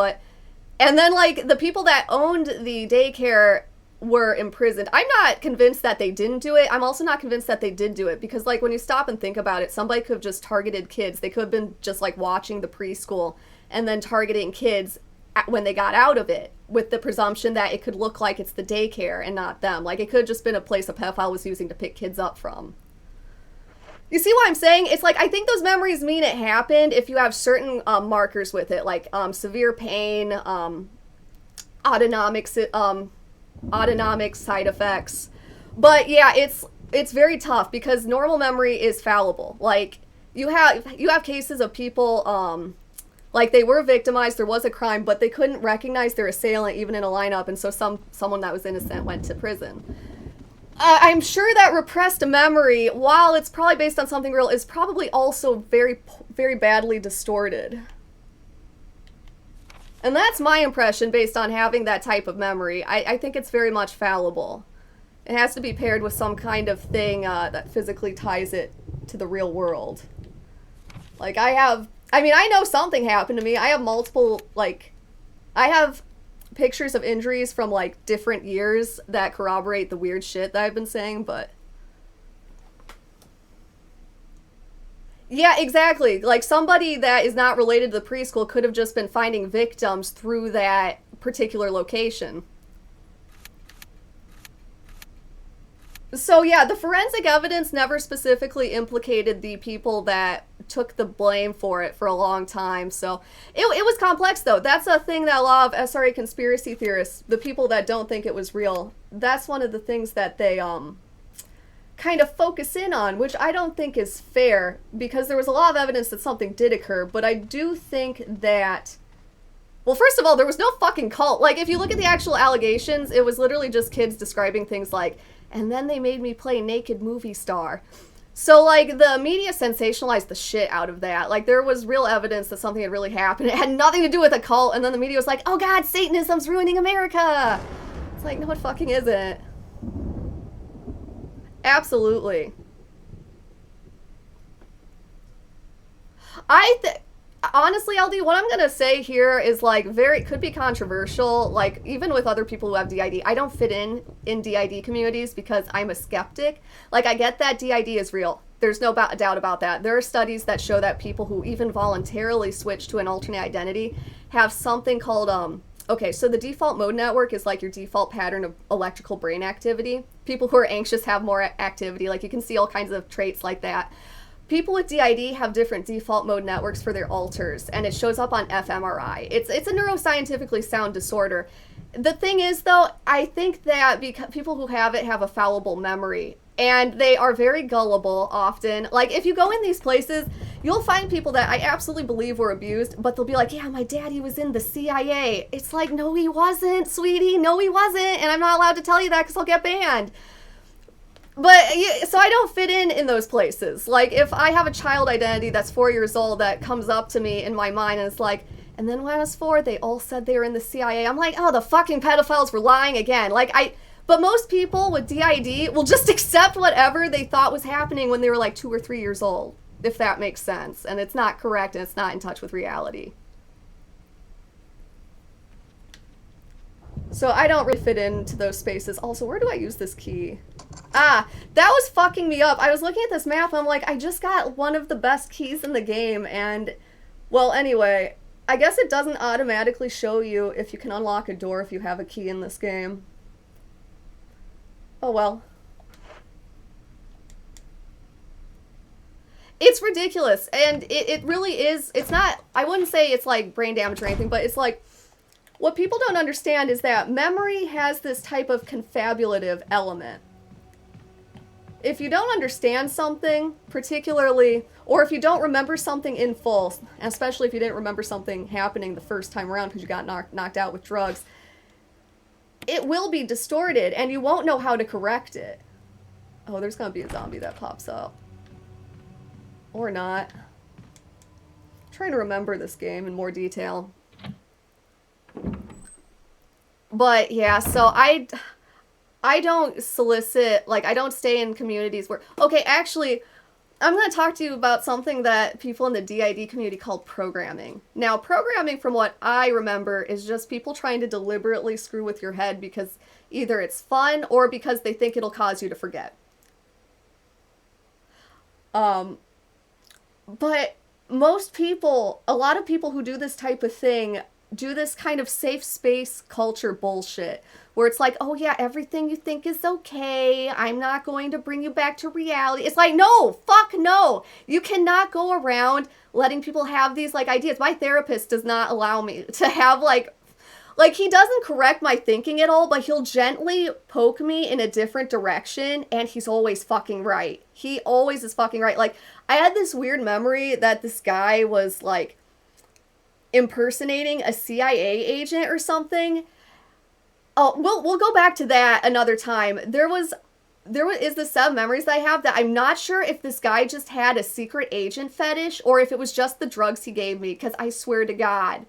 and then, like, the people that owned the daycare were imprisoned. I'm not convinced that they didn't do it. I'm also not convinced that they did do it, because, like, when you stop and think about it, somebody could have just targeted kids. They could have been just, like, watching the preschool and then targeting kids when they got out of it, with the presumption that it could look like it's the daycare and not them. Like, it could have just been a place a pedophile was using to pick kids up from. You see what I'm saying? It's like, I think those memories mean it happened if you have certain markers with it, like severe pain, autonomic side effects. But yeah, it's very tough because normal memory is fallible. Like, you have cases of people, like, they were victimized, there was a crime, but they couldn't recognize their assailant even in a lineup, and so someone that was innocent went to prison. I'm sure that repressed memory, while it's probably based on something real, is probably also very, very badly distorted. And that's my impression based on having that type of memory. I think it's very much fallible. It has to be paired with some kind of thing that physically ties it to the real world. Like, I know something happened to me. I have multiple, I have pictures of injuries from, different years that corroborate the weird shit that I've been saying, but... Yeah, exactly. Like, somebody that is not related to the preschool could have just been finding victims through that particular location. So yeah, the forensic evidence never specifically implicated the people that took the blame for it for a long time. So it was complex, though. That's a thing that a lot of SRA conspiracy theorists, the people that don't think it was real, that's one of the things that they kind of focus in on, which I don't think is fair, because there was a lot of evidence that something did occur. But I do think that, well, first of all, there was no fucking cult. Like, if you look at the actual allegations, it was literally just kids describing things like, and then they made me play naked movie star. So, the media sensationalized the shit out of that. Like, there was real evidence that something had really happened. It had nothing to do with a cult, and then the media was like, oh god, Satanism's ruining America! It's like, no, it fucking isn't. Absolutely. Honestly, LD, what I'm gonna say here is could be controversial. Even with other people who have DID, I don't fit in DID communities because I'm a skeptic. I get that DID is real. There's no doubt about that. There are studies that show that people who even voluntarily switch to an alternate identity have something called okay, so the default mode network is your default pattern of electrical brain activity. People who are anxious have more activity. You can see all kinds of traits like that. People with DID have different default mode networks for their alters, and it shows up on fMRI. It's a neuroscientifically sound disorder. The thing is, though, I think that because people who have it have a fallible memory, and they are very gullible often. If you go in these places, you'll find people that I absolutely believe were abused, but they'll be like, yeah, my daddy was in the CIA. It's like, no, he wasn't, sweetie. No, he wasn't, and I'm not allowed to tell you that because I'll get banned. But, so I don't fit in those places. If I have a child identity that's 4 years old that comes up to me in my mind and it's like, and then when I was 4, they all said they were in the CIA. I'm like, oh, the fucking pedophiles were lying again. But most people with DID will just accept whatever they thought was happening when they were 2 or 3 years old, if that makes sense. And it's not correct and it's not in touch with reality. So I don't really fit into those spaces. Also, where do I use this key? Ah, that was fucking me up. I was looking at this map and I'm like, I just got one of the best keys in the game, and, well, anyway, I guess it doesn't automatically show you if you can unlock a door if you have a key in this game. Oh well. It's ridiculous, and it really is. It's not, I wouldn't say it's brain damage or anything, but it's what people don't understand is that memory has this type of confabulative element. If you don't understand something, particularly, or if you don't remember something in full, especially if you didn't remember something happening the first time around because you got knocked out with drugs, it will be distorted and you won't know how to correct it. Oh, there's gonna be a zombie that pops up. Or not. I'm trying to remember this game in more detail. But yeah, so I don't solicit, I don't stay in communities where, okay, actually, I'm going to talk to you about something that people in the DID community call programming. Now, programming, from what I remember, is just people trying to deliberately screw with your head because either it's fun or because they think it'll cause you to forget. But most people, a lot of people who do this type of thing do this kind of safe space culture bullshit where it's like, oh yeah, everything you think is okay. I'm not going to bring you back to reality. It's like, no, fuck no. You cannot go around letting people have these ideas. My therapist does not allow me to have he doesn't correct my thinking at all, but he'll gently poke me in a different direction, and he's always fucking right. He always is fucking right. I had this weird memory that this guy was impersonating a CIA agent or something. Oh, we'll go back to that another time. There was is the set of memories that I have that I'm not sure if this guy just had a secret agent fetish or if it was just the drugs he gave me, because I swear to God,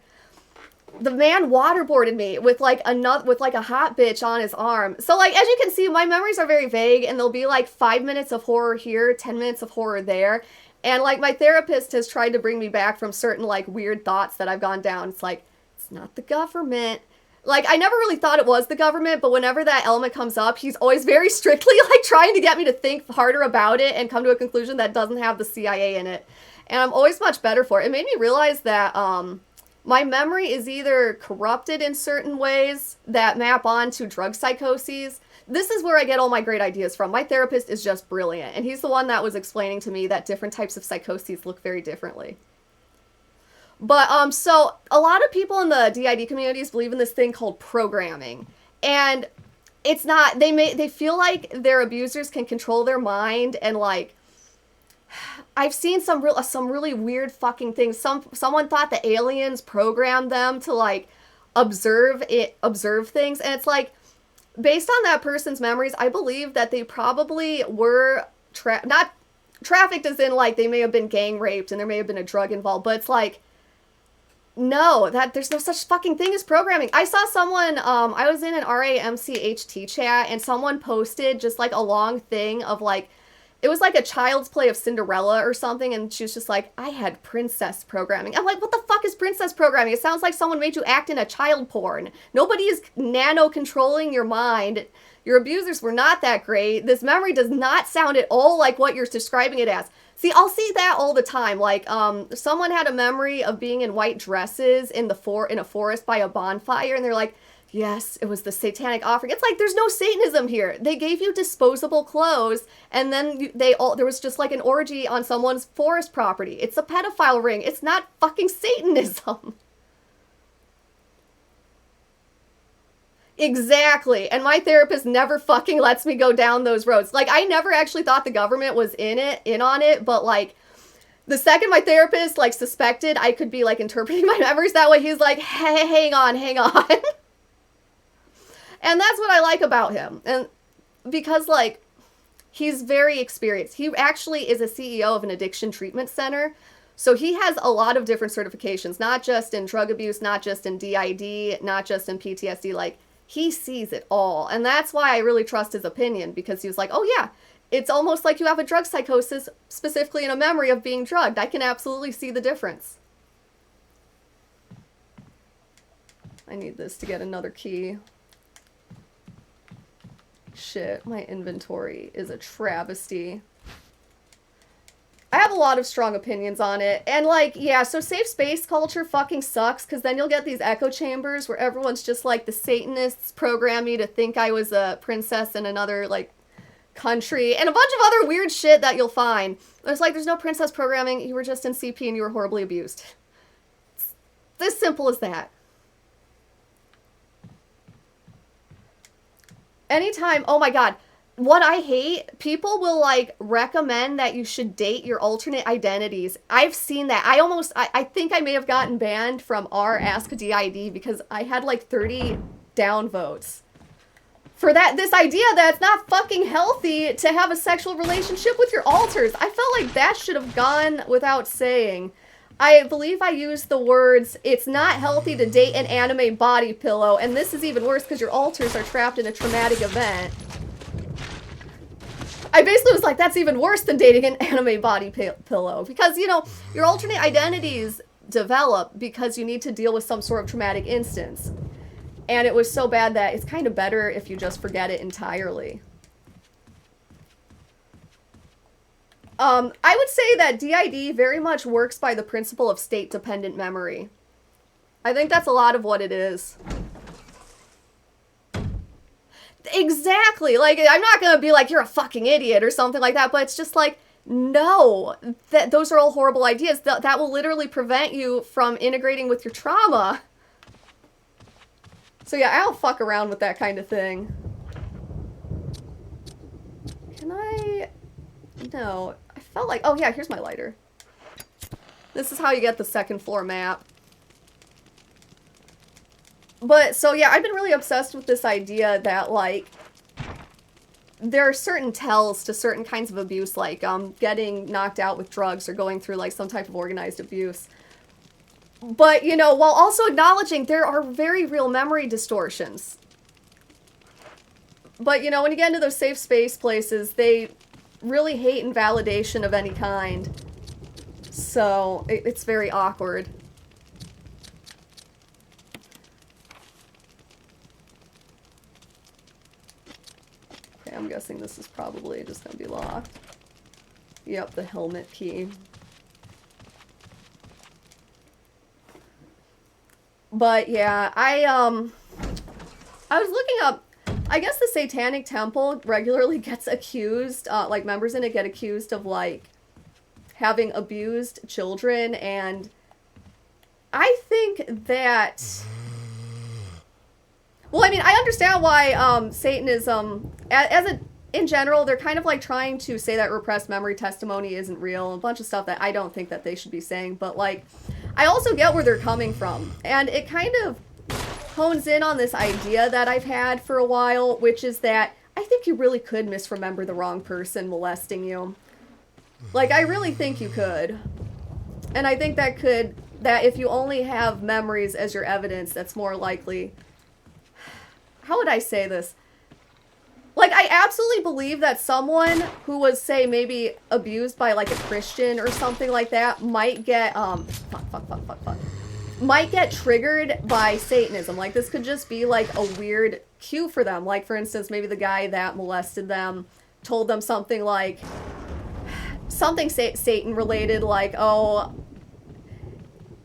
the man waterboarded me with like a hot bitch on his arm. So like, as you can see, my memories are very vague, and there'll be like 5 minutes of horror here, 10 minutes of horror there. And like, my therapist has tried to bring me back from certain like weird thoughts that I've gone down. It's like, it's not the government. Like, I never really thought it was the government, but whenever that element comes up, he's always very strictly like trying to get me to think harder about it and come to a conclusion that doesn't have the CIA in it. And I'm always much better for it. It made me realize that my memory is either corrupted in certain ways that map onto drug psychoses. This is where I get all my great ideas from. My therapist is just brilliant, and he's the one that was explaining to me that different types of psychoses look very differently. But, so, a lot of people in the DID communities believe in this thing called programming. And it's not, they feel like their abusers can control their mind, and like, I've seen some really weird fucking things. Someone thought the aliens programmed them to like observe things, and it's like, based on that person's memories, I believe that they probably were not trafficked as in like they may have been gang raped and there may have been a drug involved, but it's like, no, that there's no such fucking thing as programming. I saw someone, I was in an RAMCHT chat, and someone posted just like a long thing of like, it was like a child's play of Cinderella or something, and she was just like, I had princess programming. I'm like, what the fuck is princess programming? It sounds like someone made you act in a child porn. Nobody is nano-controlling your mind. Your abusers were not that great. This memory does not sound at all like what you're describing it as. See, I'll see that all the time. Like, someone had a memory of being in white dresses in a forest by a bonfire, and they're like, yes, it was the satanic offering. It's like, there's no Satanism here. They gave you disposable clothes, and then there was just like an orgy on someone's forest property. It's a pedophile ring. It's not fucking Satanism. Exactly. And my therapist never fucking lets me go down those roads. Like, I never actually thought the government was in on it, but like, the second my therapist like suspected I could be like interpreting my memories that way, he's like, hey, hang on. And that's what I like about him. And because like, he's very experienced. He actually is a CEO of an addiction treatment center. So he has a lot of different certifications, not just in drug abuse, not just in DID, not just in PTSD. Like, he sees it all. And that's why I really trust his opinion, because he was like, oh yeah, it's almost like you have a drug psychosis, specifically in a memory of being drugged. I can absolutely see the difference. I need this to get another key. Shit, my inventory is a travesty. I have a lot of strong opinions on it. And like, yeah, so safe space culture fucking sucks, because then you'll get these echo chambers where everyone's just like, the Satanists program me to think I was a princess in another like country, and a bunch of other weird shit that you'll find. It's like, there's no princess programming, you were just in CP and you were horribly abused. It's as simple as that. Anytime, oh my god, what I hate, people will like recommend that you should date your alternate identities. I've seen that. I think I may have gotten banned from our Ask DID because I had like 30 downvotes for this idea that it's not fucking healthy to have a sexual relationship with your alters. I felt like that should have gone without saying. I believe I used the words, it's not healthy to date an anime body pillow, and this is even worse because your alters are trapped in a traumatic event. I basically was like, that's even worse than dating an anime body pillow, because, you know, your alternate identities develop because you need to deal with some sort of traumatic instance. And it was so bad that it's kind of better if you just forget it entirely. I would say that DID very much works by the principle of state-dependent memory. I think that's a lot of what it is. Exactly. Like, I'm not gonna be like, you're a fucking idiot or something like that, but it's just like, no, those are all horrible ideas. That will literally prevent you from integrating with your trauma. So yeah, I don't fuck around with that kind of thing. Can I... No, I felt like... Oh yeah, here's my lighter. This is how you get the second floor map. But, so yeah, I've been really obsessed with this idea that, like, there are certain tells to certain kinds of abuse, like getting knocked out with drugs or going through like some type of organized abuse. But, you know, while also acknowledging there are very real memory distortions. But, you know, when you get into those safe space places, they really hate invalidation of any kind. So, it's very awkward. Okay, I'm guessing this is probably just gonna be locked. Yep, the helmet key. But yeah, I was looking up, I guess the Satanic Temple regularly gets accused, like members in it get accused of like having abused children, and I think that, well, I mean, I understand why Satanism, in general, they're kind of like trying to say that repressed memory testimony isn't real, a bunch of stuff that I don't think that they should be saying, but like, I also get where they're coming from, and it kind of hones in on this idea that I've had for a while, which is that I think you really could misremember the wrong person molesting you. Like, I really think you could. And I think that if you only have memories as your evidence, that's more likely. How would I say this? Like, I absolutely believe that someone who was, say, maybe abused by, like, a Christian or something like that might get, might get triggered by Satanism. Like, this could just be, like, a weird cue for them. Like, for instance, maybe the guy that molested them told them something like, something Satan-related, like, oh,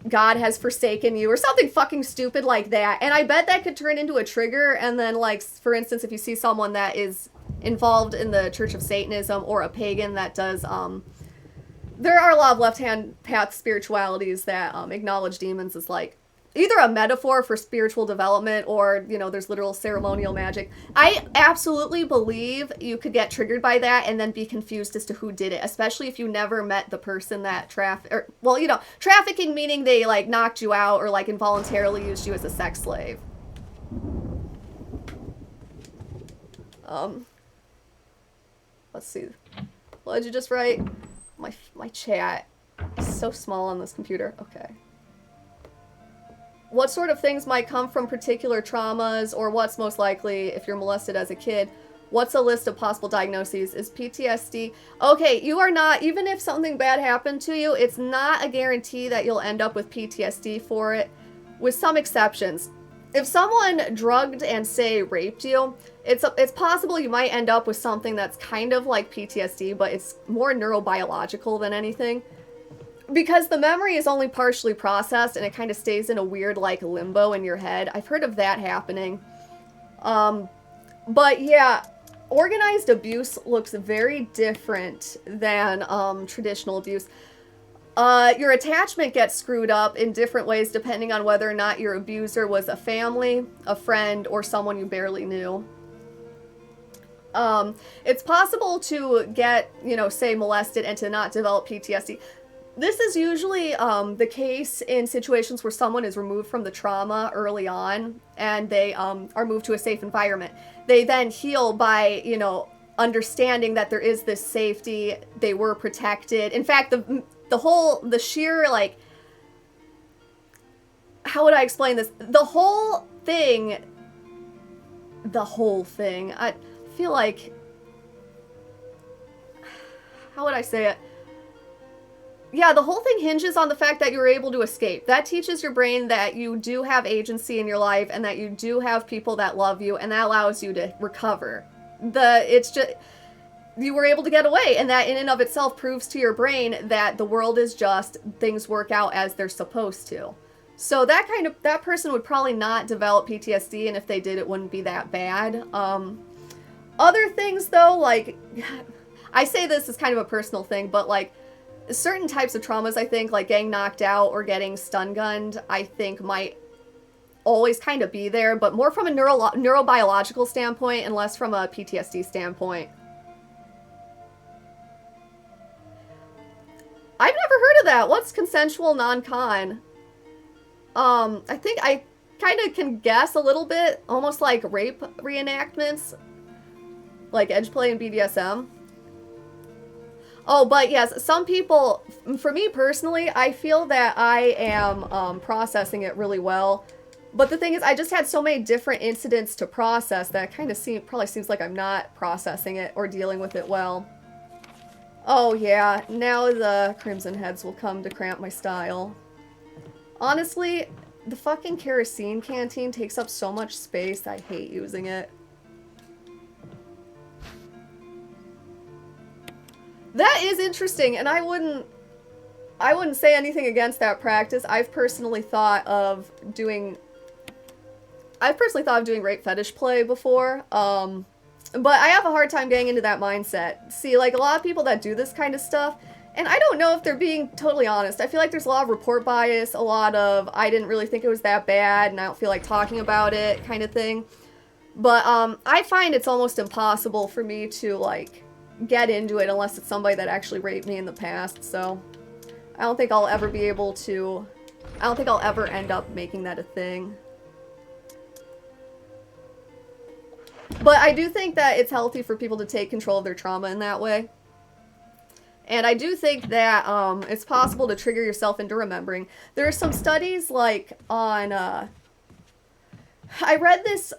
God has forsaken you, or something fucking stupid like that. And I bet that could turn into a trigger, and then, like, for instance, if you see someone that is involved in the Church of Satanism, or a pagan that does, there are a lot of left-hand path spiritualities that acknowledge demons as, like, either a metaphor for spiritual development, or, you know, there's literal ceremonial magic. I absolutely believe you could get triggered by that and then be confused as to who did it, especially if you never met the person that well, you know, trafficking meaning they, like, knocked you out or, like, involuntarily used you as a sex slave. Let's see. What did you just write? My chat is so small on this computer. Okay. What sort of things might come from particular traumas, or what's most likely if you're molested as a kid? What's a list of possible diagnoses? Is PTSD? Okay, you are not, even if something bad happened to you, it's not a guarantee that you'll end up with PTSD for it, with some exceptions. If someone drugged and, say, raped you, it's possible you might end up with something that's kind of like PTSD, but it's more neurobiological than anything. Because the memory is only partially processed and it kind of stays in a weird, like, limbo in your head. I've heard of that happening. But yeah, organized abuse looks very different than traditional abuse. Your attachment gets screwed up in different ways depending on whether or not your abuser was a family, a friend, or someone you barely knew. It's possible to get, you know, say, molested and to not develop PTSD. This is usually the case in situations where someone is removed from the trauma early on and they are moved to a safe environment. They then heal by, you know, understanding that there is this safety, they were protected. In fact, the sheer, like, how would I explain this? The whole thing, I feel like, how would I say it? Yeah, the whole thing hinges on the fact that you're able to escape. That teaches your brain that you do have agency in your life and that you do have people that love you, and that allows you to recover. It's just, you were able to get away, and that in and of itself proves to your brain that the world is just, things work out as they're supposed to. So that person would probably not develop PTSD, and if they did, it wouldn't be that bad. Other things though, like, I say this as kind of a personal thing, but like, certain types of traumas, I think, like getting knocked out or getting stun gunned, I think might always kind of be there, but more from a neurobiological standpoint and less from a PTSD standpoint. I've never heard of that. What's consensual non-con? I think I kind of can guess a little bit, almost like rape reenactments. Like edge play and BDSM. Oh, but yes, some people, for me personally, I feel that I am processing it really well. But the thing is, I just had so many different incidents to process that it kind of probably seems like I'm not processing it or dealing with it well. Oh yeah, now the Crimson Heads will come to cramp my style. Honestly, the fucking kerosene canteen takes up so much space, I hate using it. That is interesting, and I wouldn't say anything against that practice. I've personally thought of doing rape fetish play before, but I have a hard time getting into that mindset. See, like, a lot of people that do this kind of stuff, and I don't know if they're being totally honest. I feel like there's a lot of report bias, a lot of I didn't really think it was that bad, and I don't feel like talking about it kind of thing. But I find it's almost impossible for me to, like, get into it unless it's somebody that actually raped me in the past, so I don't think I'll ever be able to, I don't think I'll ever end up making that a thing. But I do think that it's healthy for people to take control of their trauma in that way. And I do think that it's possible to trigger yourself into remembering. There are some studies, like, on, I read this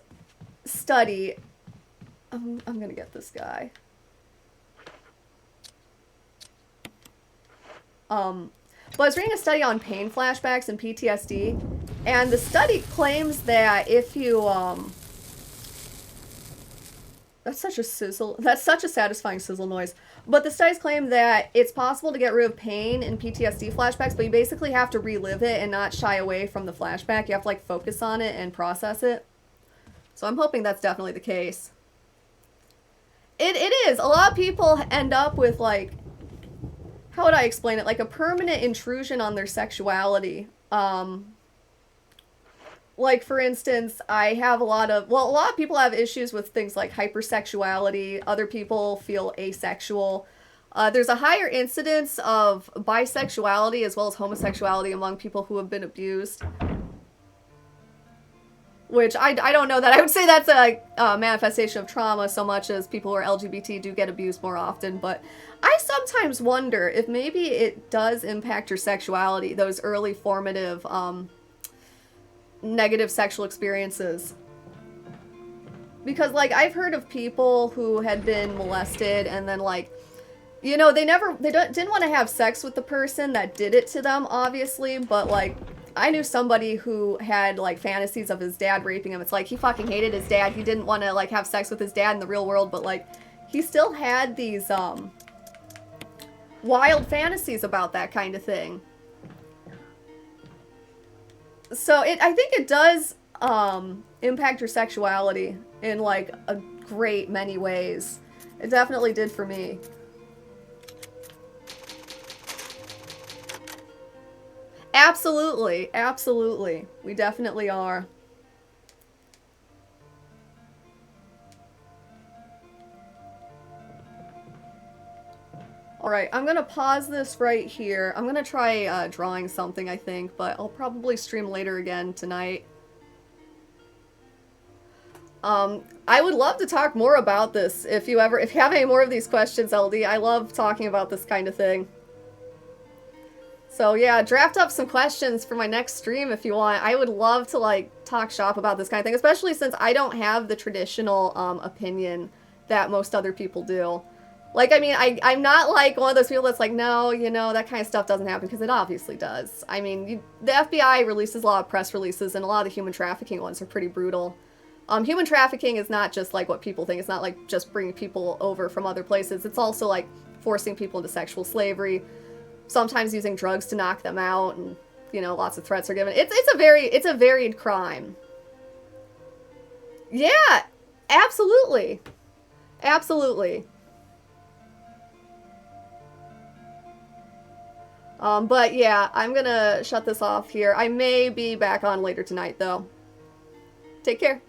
study, I'm gonna get this guy. But I was reading a study on pain flashbacks and PTSD, and the study claims that if you, that's such a satisfying sizzle noise. But the studies claim that it's possible to get rid of pain in PTSD flashbacks, but you basically have to relive it and not shy away from the flashback. You have to, like, focus on it and process it. So I'm hoping that's definitely the case. It is. A lot of people end up with, like, how would I explain it? Like a permanent intrusion on their sexuality. Like, for instance, I have a lot of people have issues with things like hypersexuality. Other people feel asexual. There's a higher incidence of bisexuality as well as homosexuality among people who have been abused. Which I don't know that I would say that's a manifestation of trauma so much as people who are LGBT do get abused more often, but I sometimes wonder if maybe it does impact your sexuality, those early formative negative sexual experiences. Because, like, I've heard of people who had been molested and then, like, you know, didn't want to have sex with the person that did it to them, obviously, but, like, I knew somebody who had, like, fantasies of his dad raping him. It's like, he fucking hated his dad. He didn't want to, like, have sex with his dad in the real world, but, like, he still had these, wild fantasies about that kind of thing. So, I think it does, impact your sexuality in, like, a great many ways. It definitely did for me. Absolutely, absolutely. We definitely are. Alright, I'm gonna pause this right here. I'm gonna try drawing something, I think, but I'll probably stream later again tonight. I would love to talk more about this if you have any more of these questions, LD. I love talking about this kind of thing. So yeah, draft up some questions for my next stream if you want. I would love to, like, talk shop about this kind of thing, especially since I don't have the traditional opinion that most other people do. Like, I mean, I'm not like one of those people that's like, no, you know, that kind of stuff doesn't happen, because it obviously does. I mean, the FBI releases a lot of press releases, and a lot of the human trafficking ones are pretty brutal. Human trafficking is not just like what people think. It's not like just bringing people over from other places. It's also like forcing people into sexual slavery, sometimes using drugs to knock them out, and, you know, lots of threats are given. It's a varied crime. Yeah, absolutely. Absolutely. But yeah, I'm gonna shut this off here. I may be back on later tonight, though. Take care.